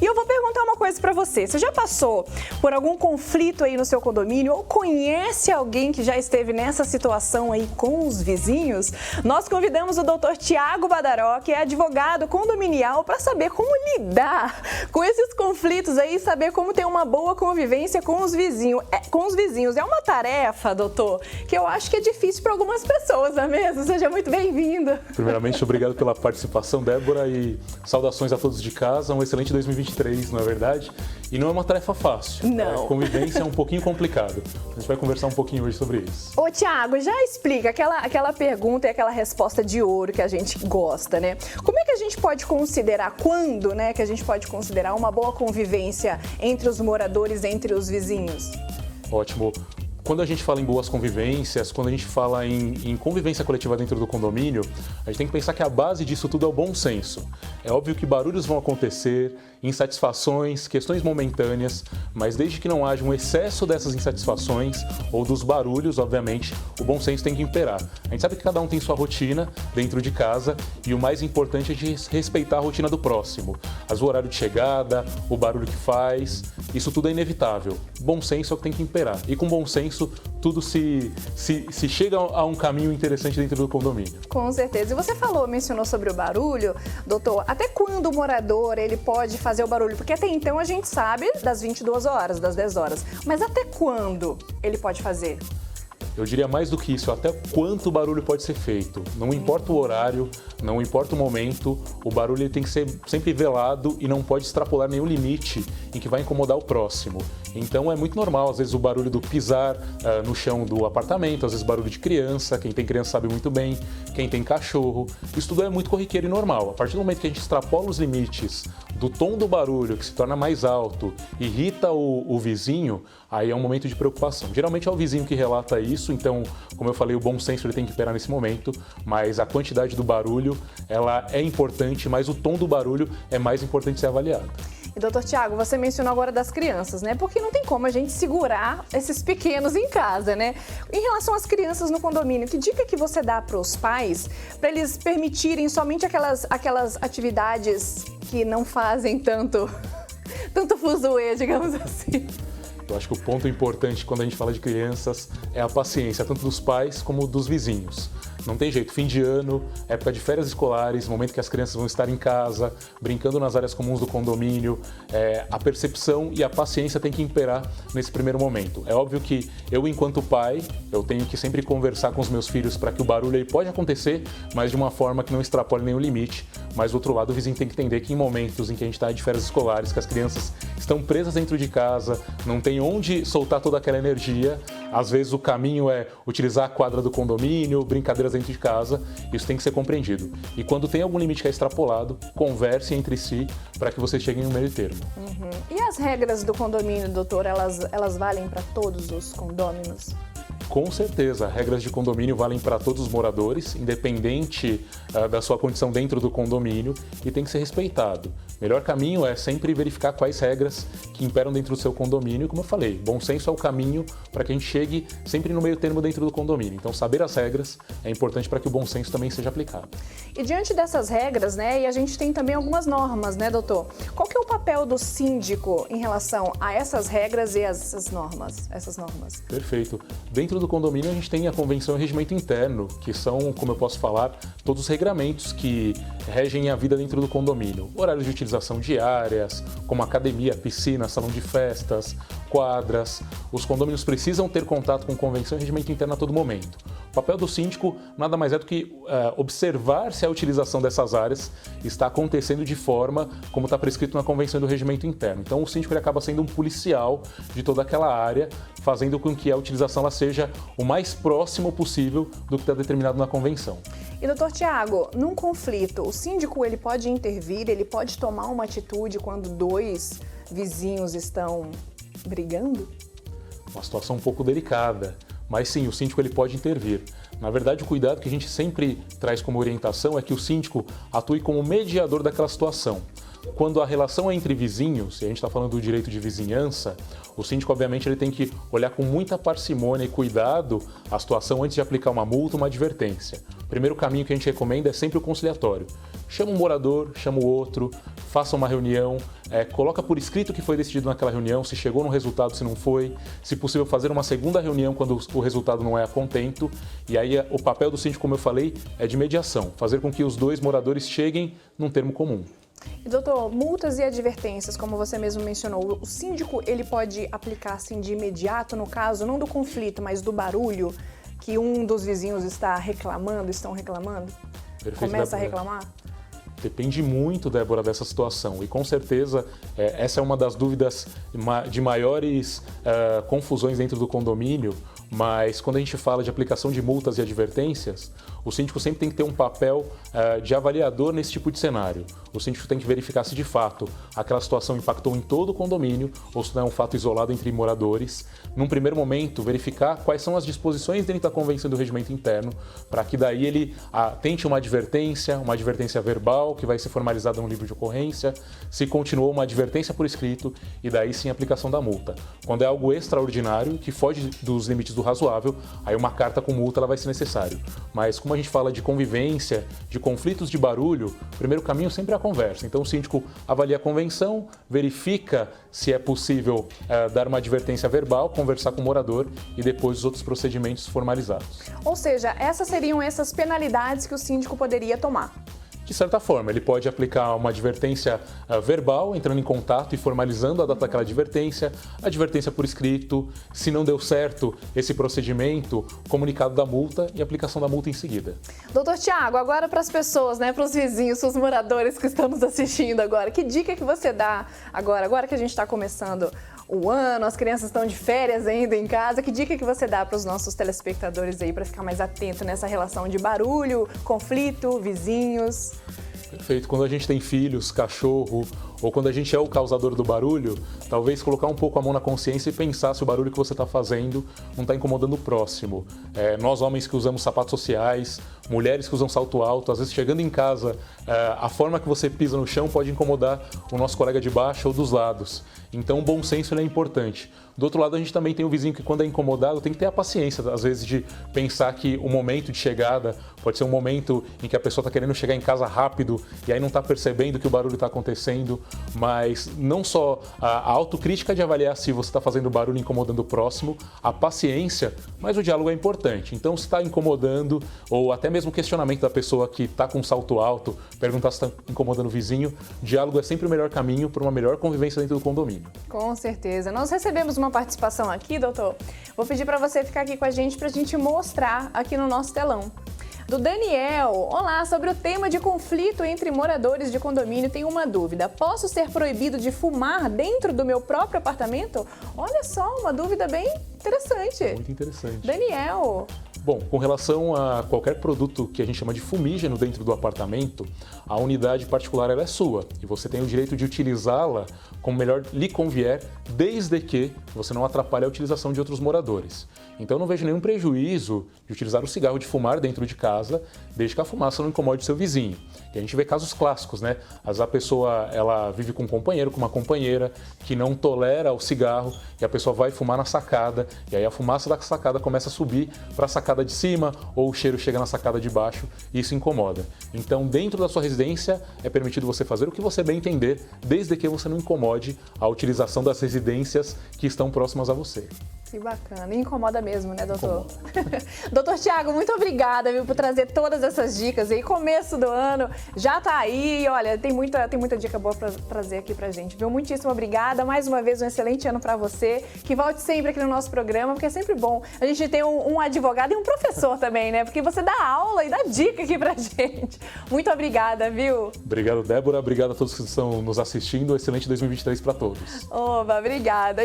E eu vou perguntar uma coisa pra você. Você já passou por algum conflito aí no seu condomínio ou conhece alguém que já esteve nessa situação aí com os vizinhos? Nós convidamos o Dr. Tiago Badaró, que é advogado condominial, para saber como lidar com esses conflitos aí, saber como ter uma boa convivência com os vizinhos. É uma tarefa, doutor, que eu acho que é difícil para algumas pessoas, não é mesmo? Seja muito bem-vindo. Primeiramente, obrigado pela participação, Débora, e saudações a todos de casa. Um excelente 2023, não é verdade? E não é uma tarefa fácil. Não. Convivência é um pouquinho complicado. A gente vai conversar um pouquinho hoje sobre isso. Ô, Tiago, já explica aquela pergunta e aquela resposta de ouro que a gente gosta, né? Como é que a gente pode considerar, quando, né, que a gente pode considerar uma boa convivência entre os moradores, entre os vizinhos? Ótimo. Quando a gente fala em boas convivências, quando a gente fala em convivência coletiva dentro do condomínio, a gente tem que pensar que a base disso tudo é o bom senso. É óbvio que barulhos vão acontecer, insatisfações, questões momentâneas, mas desde que não haja um excesso dessas insatisfações ou dos barulhos, obviamente, o bom senso tem que imperar. A gente sabe que cada um tem sua rotina dentro de casa e o mais importante é de respeitar a rotina do próximo. O horário de chegada, o barulho que faz, isso tudo é inevitável. Bom senso é o que tem que imperar. E com bom senso, tudo se chega a um caminho interessante dentro do condomínio. Com certeza. E você mencionou sobre o barulho, doutor, até quando o morador ele pode fazer o barulho? Porque até então a gente sabe das 22 horas, das 10 horas, mas até quando ele pode fazer? Eu diria mais do que isso, até quanto barulho pode ser feito. Não importa o horário, não importa o momento, o barulho tem que ser sempre velado e não pode extrapolar nenhum limite em que vai incomodar o próximo. Então é muito normal, às vezes, o barulho do pisar no chão do apartamento, às vezes barulho de criança, quem tem criança sabe muito bem, quem tem cachorro. Isso tudo é muito corriqueiro e normal. A partir do momento que a gente extrapola os limites do tom do barulho, que se torna mais alto, irrita o vizinho, aí é um momento de preocupação. Geralmente é o vizinho que relata isso, então, como eu falei, o bom senso ele tem que imperar nesse momento, mas a quantidade do barulho, ela é importante, mas o tom do barulho é mais importante ser avaliado. E, doutor Tiago, você mencionou agora das crianças, né? Porque não tem como a gente segurar esses pequenos em casa, né? Em relação às crianças no condomínio, que dica que você dá para os pais para eles permitirem somente aquelas atividades que não fazem tanto fuzuê, digamos assim? Eu acho que o ponto importante quando a gente fala de crianças é a paciência, tanto dos pais como dos vizinhos. Não tem jeito, fim de ano, época de férias escolares, momento que as crianças vão estar em casa, brincando nas áreas comuns do condomínio, a percepção e a paciência tem que imperar nesse primeiro momento. É óbvio que eu, enquanto pai, eu tenho que sempre conversar com os meus filhos para que o barulho aí pode acontecer, mas de uma forma que não extrapole nenhum limite. Mas do outro lado, o vizinho tem que entender que em momentos em que a gente está de férias escolares, que as crianças estão presas dentro de casa, não tem onde soltar toda aquela energia, às vezes o caminho é utilizar a quadra do condomínio, brincadeiras dentro de casa, isso tem que ser compreendido. E quando tem algum limite que é extrapolado, conversem entre si para que vocês cheguem no meio termo. Uhum. E as regras do condomínio, doutor, elas valem para todos os condôminos? Com certeza, regras de condomínio valem para todos os moradores, independente da sua condição dentro do condomínio, e tem que ser respeitado. O melhor caminho é sempre verificar quais regras que imperam dentro do seu condomínio. Como eu falei, bom senso é o caminho para que a gente chegue sempre no meio termo dentro do condomínio. Então, saber as regras é importante para que o bom senso também seja aplicado. E diante dessas regras, né, e a gente tem também algumas normas, né, doutor? Qual que é o papel do síndico em relação a essas regras e essas normas? Perfeito. Dentro do condomínio, a gente tem a convenção e regimento interno, que são, como eu posso falar, todos os regramentos que regem a vida dentro do condomínio. Horários de utilização de áreas, como academia, piscina, salão de festas, quadras. Os condôminos precisam ter contato com convenção e regimento interno a todo momento. O papel do síndico nada mais é do que observar se a utilização dessas áreas está acontecendo de forma como está prescrito na convenção do regimento interno. Então, o síndico ele acaba sendo um policial de toda aquela área, fazendo com que a utilização ela seja o mais próximo possível do que está determinado na convenção. E, doutor Tiago, num conflito, o síndico ele pode intervir, ele pode tomar uma atitude quando dois vizinhos estão brigando? Uma situação um pouco delicada. Mas sim, o síndico ele pode intervir. Na verdade, o cuidado que a gente sempre traz como orientação é que o síndico atue como mediador daquela situação. Quando a relação é entre vizinhos, e a gente está falando do direito de vizinhança, o síndico, obviamente, ele tem que olhar com muita parcimônia e cuidado a situação antes de aplicar uma multa ou uma advertência. primeiro caminho que a gente recomenda é sempre o conciliatório. Chama um morador, chama o outro, faça uma reunião, coloca por escrito o que foi decidido naquela reunião, se chegou no resultado, se não foi, se possível fazer uma segunda reunião quando o resultado não é a contento. E aí o papel do síndico, como eu falei, é de mediação, fazer com que os dois moradores cheguem num termo comum. E, doutor, multas e advertências, como você mesmo mencionou, o síndico ele pode aplicar assim de imediato, no caso, não do conflito, mas do barulho que um dos vizinhos estão reclamando? Perfeito, Começa a reclamar? Depende muito, Débora, dessa situação e com certeza essa é uma das dúvidas de maiores confusões dentro do condomínio, mas quando a gente fala de aplicação de multas e advertências, o síndico sempre tem que ter um papel de avaliador nesse tipo de cenário. O síndico tem que verificar se de fato aquela situação impactou em todo o condomínio ou se não é um fato isolado entre moradores. Num primeiro momento, verificar quais são as disposições dentro da Convenção do Regimento Interno, para que daí ele tente uma advertência verbal, que vai ser formalizada no livro de ocorrência, se continuou uma advertência por escrito e daí sim a aplicação da multa. Quando é algo extraordinário, que foge dos limites do razoável, aí uma carta com multa ela vai ser necessário. Mas como a gente fala de convivência, de conflitos de barulho, o primeiro caminho sempre é a conversa. Então o síndico avalia a convenção, verifica se é possível dar uma advertência verbal, conversar com o morador e depois os outros procedimentos formalizados. Ou seja, essas seriam essas penalidades que o síndico poderia tomar. De certa forma, ele pode aplicar uma advertência verbal, entrando em contato e formalizando a data daquela advertência por escrito, se não deu certo esse procedimento, comunicado da multa e aplicação da multa em seguida. Doutor Tiago, agora para as pessoas, para os vizinhos, para os moradores que estão nos assistindo agora, que dica que você dá agora que a gente está começando o ano, as crianças estão de férias ainda em casa, que dica que você dá para os nossos telespectadores aí para ficar mais atento nessa relação de barulho, conflito, vizinhos? Perfeito. Quando a gente tem filhos, cachorro, ou quando a gente é o causador do barulho, talvez colocar um pouco a mão na consciência e pensar se o barulho que você está fazendo não está incomodando o próximo. Nós, homens que usamos sapatos sociais, mulheres que usam salto alto, às vezes chegando em casa, a forma que você pisa no chão pode incomodar o nosso colega de baixo ou dos lados. Então, o bom senso é importante. Do outro lado, a gente também tem o vizinho que, quando é incomodado, tem que ter a paciência, às vezes, de pensar que o momento de chegada pode ser um momento em que a pessoa está querendo chegar em casa rápido e aí não está percebendo que o barulho está acontecendo, mas não só a autocrítica de avaliar se você está fazendo barulho incomodando o próximo, a paciência, mas o diálogo é importante. Então, se está incomodando, ou até mesmo o questionamento da pessoa que está com um salto alto, perguntar se está incomodando o vizinho, diálogo é sempre o melhor caminho para uma melhor convivência dentro do condomínio. Com certeza. Nós recebemos uma participação aqui, doutor. Vou pedir para você ficar aqui com a gente para a gente mostrar aqui no nosso telão. Do Daniel. Olá, sobre o tema de conflito entre moradores de condomínio, tenho uma dúvida. Posso ser proibido de fumar dentro do meu próprio apartamento? Olha só, uma dúvida bem interessante. Muito interessante. Daniel. Bom, com relação a qualquer produto que a gente chama de fumígeno dentro do apartamento, a unidade particular ela é sua e você tem o direito de utilizá-la como melhor lhe convier, desde que você não atrapalhe a utilização de outros moradores. Então, não vejo nenhum prejuízo de utilizar o cigarro de fumar dentro de casa, desde que a fumaça não incomode seu vizinho. E a gente vê casos clássicos, né? Às vezes a pessoa ela vive com um companheiro, com uma companheira que não tolera o cigarro e a pessoa vai fumar na sacada e aí a fumaça da sacada começa a subir para a sacada de cima ou o cheiro chega na sacada de baixo e isso incomoda. Então, dentro da sua residência é permitido você fazer o que você bem entender, desde que você não incomode a utilização das residências que estão próximas a você. Que bacana. E incomoda mesmo, né, doutor? Doutor Tiago, muito obrigada, viu, por trazer todas essas dicas aí. Começo do ano já tá aí. Olha, tem muita dica boa para trazer aqui pra gente, viu? Muitíssimo obrigada. Mais uma vez, um excelente ano para você. Que volte sempre aqui no nosso programa, porque é sempre bom a gente ter um advogado e um professor também, né? Porque você dá aula e dá dica aqui pra gente. Muito obrigada, viu? Obrigado, Débora. Obrigado a todos que estão nos assistindo. Excelente 2023 para todos. Oba, obrigada.